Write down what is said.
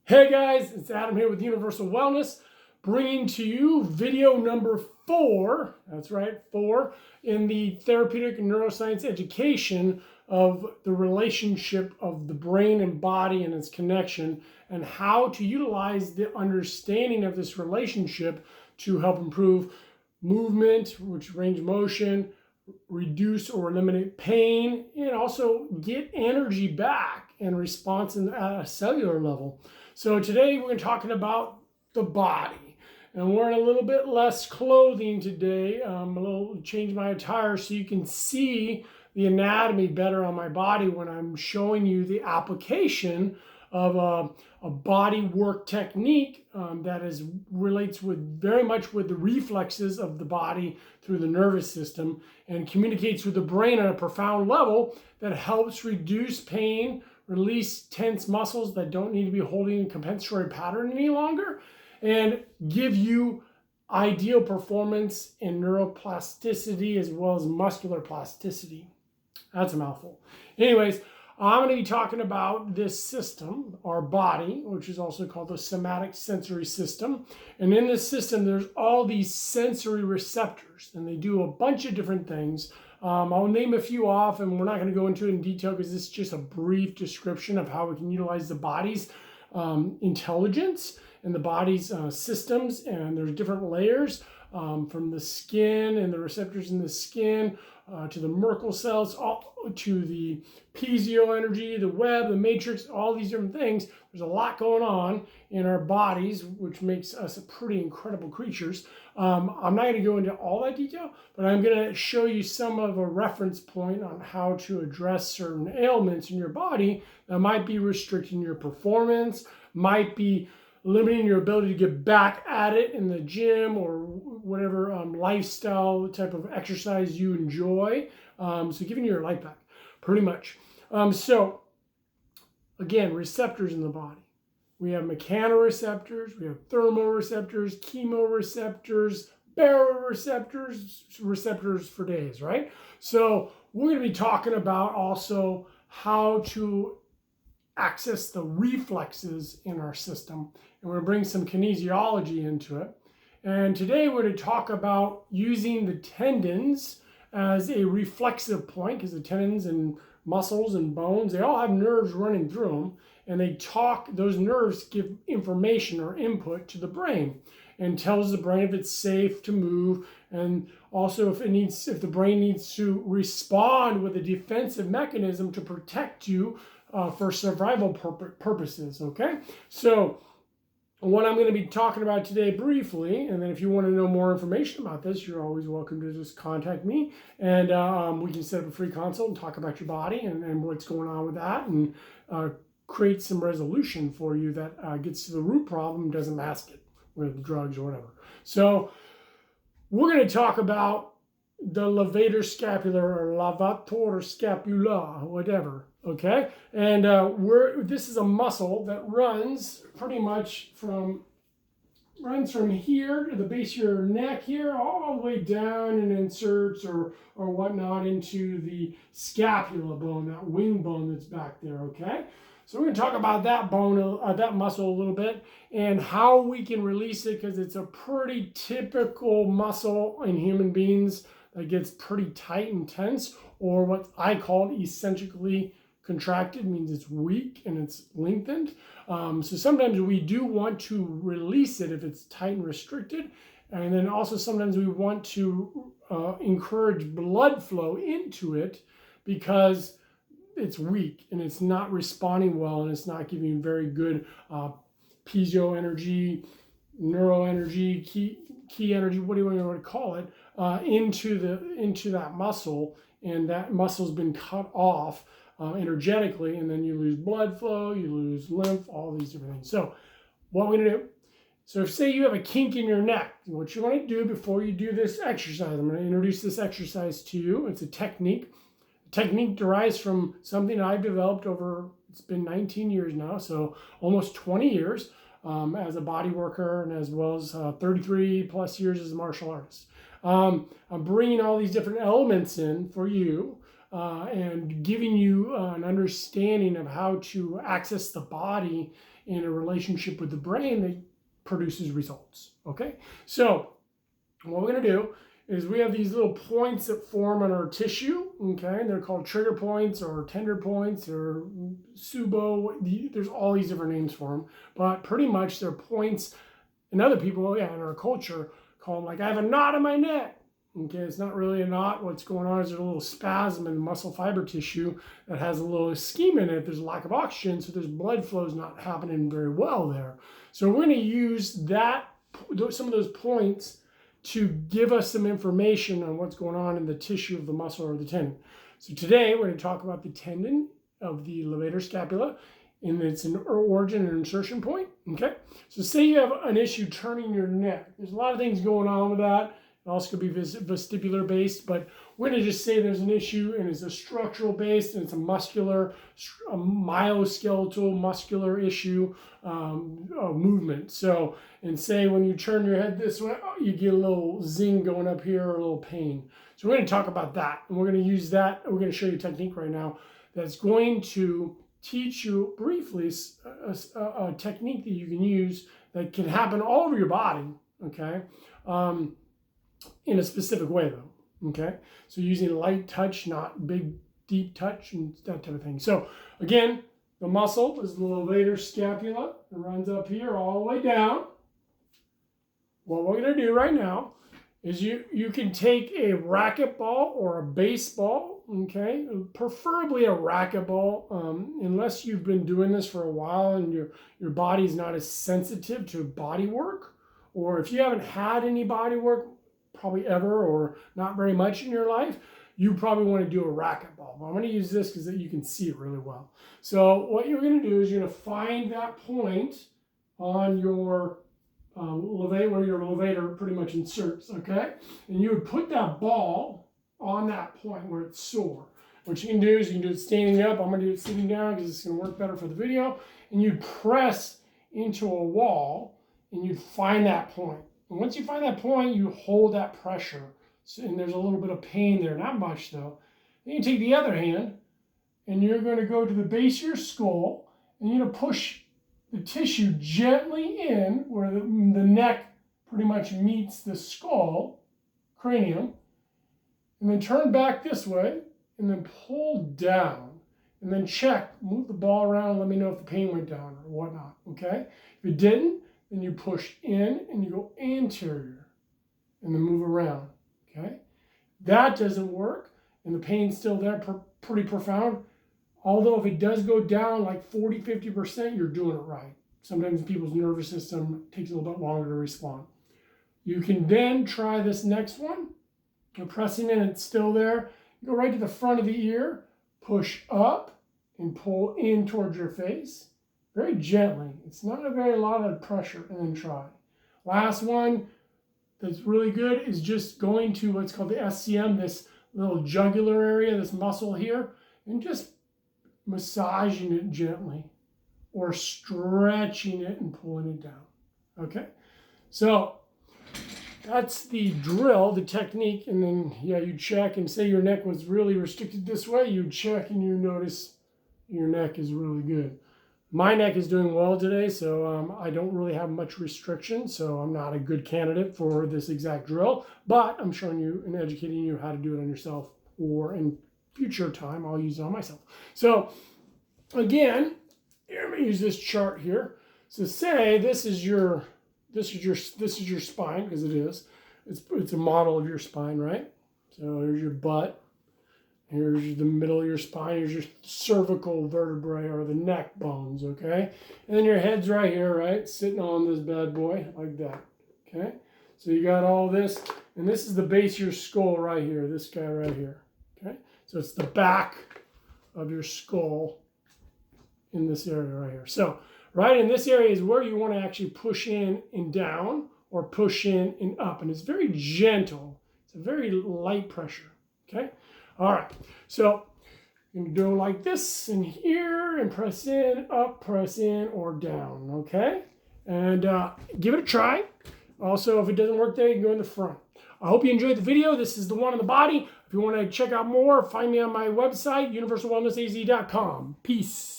Hey guys, it's Adam here with Universal Wellness, bringing to you video number 4, that's right, 4, in the Therapeutic Neuroscience Education of the relationship of the brain and body and its connection, and how to utilize the understanding of this relationship to help improve movement, which range of motion, reduce or eliminate pain, and also get energy back and response at a cellular level. So today we're talking about the body, and I'm wearing a little bit less clothing today. A little change my attire so you can see the anatomy better on my body when I'm showing you the application of a body work technique that relates with very much with the reflexes of the body through the nervous system and communicates with the brain on a profound level that helps reduce pain, release tense muscles that don't need to be holding a compensatory pattern any longer, and give you ideal performance in neuroplasticity as well as muscular plasticity. That's a mouthful. Anyways, I'm going to be talking about this system, our body, which is also called the somatic sensory system. And in this system, there's all these sensory receptors, and they do a bunch of different things. I'll name a few off, and we're not going to go into it in detail because this is just a brief description of how we can utilize the body's intelligence and the body's systems. And there's different layers from the skin and the receptors in the skin to the Merkel cells, to the piezo energy, the web, the matrix, all these different things. There's a lot going on in our bodies, which makes us pretty incredible creatures. I'm not going to go into all that detail, but I'm going to show you some of a reference point on how to address certain ailments in your body that might be restricting your performance, might be limiting your ability to get back at it in the gym or whatever lifestyle type of exercise you enjoy. So giving you your life back, pretty much. So again, receptors in the body. We have mechanoreceptors, we have thermoreceptors, chemoreceptors, baroreceptors, receptors for days, right? So we're going to be talking about also how to access the reflexes in our system. And we're going to bring some kinesiology into it. And today we're going to talk about using the tendons as a reflexive point, because the tendons and muscles and bones, they all have nerves running through them, and those nerves give information or input to the brain and tells the brain if it's safe to move, and also if the brain needs to respond with a defensive mechanism to protect you for survival purposes, okay? So what I'm going to be talking about today briefly, and then if you want to know more information about this, you're always welcome to just contact me, and we can set up a free consult and talk about your body and what's going on with that, and create some resolution for you that gets to the root problem and doesn't mask it with drugs or whatever. So we're going to talk about the levator scapular or lavator scapula, whatever, okay? And this is a muscle that runs pretty much from here to the base of your neck here, all the way down, and inserts or whatnot into the scapula bone, that wing bone that's back there, okay? So we're going to talk about that bone, that muscle a little bit, and how we can release it, because it's a pretty typical muscle in human beings that gets pretty tight and tense, or what I call eccentrically contracted, means it's weak and it's lengthened. So sometimes we do want to release it if it's tight and restricted. And then also sometimes we want to encourage blood flow into it because it's weak and it's not responding well, and it's not giving very good piezo energy, neuro energy, key energy, what do you want to call it, into that muscle, and that muscle's been cut off energetically, and then you lose blood flow, you lose lymph, all these different things. So what we're going to do, so if say you have a kink in your neck, what you want to do before you do this exercise, I'm going to introduce this exercise to you. It's a technique. The technique derives from something I've developed it's been 19 years now, so almost 20 years as a body worker, and as well as 33 plus years as a martial artist. I'm bringing all these different elements in for you and giving you an understanding of how to access the body in a relationship with the brain that produces results. Okay, so what we're going to do is we have these little points that form on our tissue, okay, and they're called trigger points or tender points or SUBO. There's all these different names for them, but pretty much they're points, and other people, in our culture, call them like, I have a knot in my neck. Okay, it's not really a knot. What's going on is there's a little spasm in the muscle fiber tissue that has a little ischemia in it. There's a lack of oxygen, so there's blood flows not happening very well there. So we're going to use some of those points to give us some information on what's going on in the tissue of the muscle or the tendon. So today we're going to talk about the tendon of the levator scapula, and it's an origin and insertion point. Okay, so say you have an issue turning your neck. There's a lot of things going on with that. It also could be vestibular based, but we're going to just say there's an issue and it's a structural based and it's a myoskeletal muscular issue movement. So, and say when you turn your head this way, you get a little zing going up here or a little pain. So we're going to talk about that, and we're going to use that. We're going to show you a technique right now that's going to teach you briefly a technique that you can use that can happen all over your body, okay? In a specific way though, okay? So using light touch, not big, deep touch and that type of thing. So again, the muscle is the levator scapula. It runs up here all the way down. What we're gonna do right now is you can take a racquetball or a baseball, okay? Preferably a racquetball, unless you've been doing this for a while and your body's not as sensitive to body work, or if you haven't had any body work, probably ever or not very much in your life, you probably want to do a racquetball. But I'm going to use this because you can see it really well. So what you're going to do is you're going to find that point on your levator, where your levator pretty much inserts, okay? And you would put that ball on that point where it's sore. What you can do is you can do it standing up. I'm going to do it sitting down because it's going to work better for the video. And you'd press into a wall and you'd find that point. And once you find that point, you hold that pressure. So, and there's a little bit of pain there, not much though. Then you take the other hand and you're going to go to the base of your skull and you're going to push the tissue gently in where the neck pretty much meets the skull, cranium, and then turn back this way and then pull down and then check, move the ball around, let me know if the pain went down or whatnot, okay? If it didn't, then you push in and you go anterior and then move around, okay? That doesn't work and the pain's still there, pretty profound. Although if it does go down like 40, 50%, you're doing it right. Sometimes people's nervous system takes a little bit longer to respond. You can then try this next one. You're pressing in, it's still there. You go right to the front of the ear, push up and pull in towards your face. Very gently. It's not a lot of pressure, and then try. Last one that's really good is just going to what's called the SCM, this little jugular area, this muscle here, and just massaging it gently or stretching it and pulling it down. Okay? So that's the drill, the technique, and then you check and say your neck was really restricted this way, you check and you notice your neck is really good. My neck is doing well today, so I don't really have much restriction, so I'm not a good candidate for this exact drill, but I'm showing you and educating you how to do it on yourself, or in future time, I'll use it on myself. So again, I'm going to use this chart here. So say this is your spine, because it is. It's a model of your spine, right? So here's your butt. Here's the middle of your spine. Here's your cervical vertebrae or the neck bones, okay? And then your head's right here, right? Sitting on this bad boy like that, okay? So you got all this, and this is the base of your skull right here, this guy right here, okay? So it's the back of your skull in this area right here. So right in this area is where you want to actually push in and down, or push in and up. And it's very gentle. It's a very light pressure, okay? All right, so you can do it like this in here and press in, up, press in, or down, okay? And give it a try. Also, if it doesn't work there, you can go in the front. I hope you enjoyed the video. This is the one on the body. If you want to check out more, find me on my website, universalwellnessaz.com. Peace.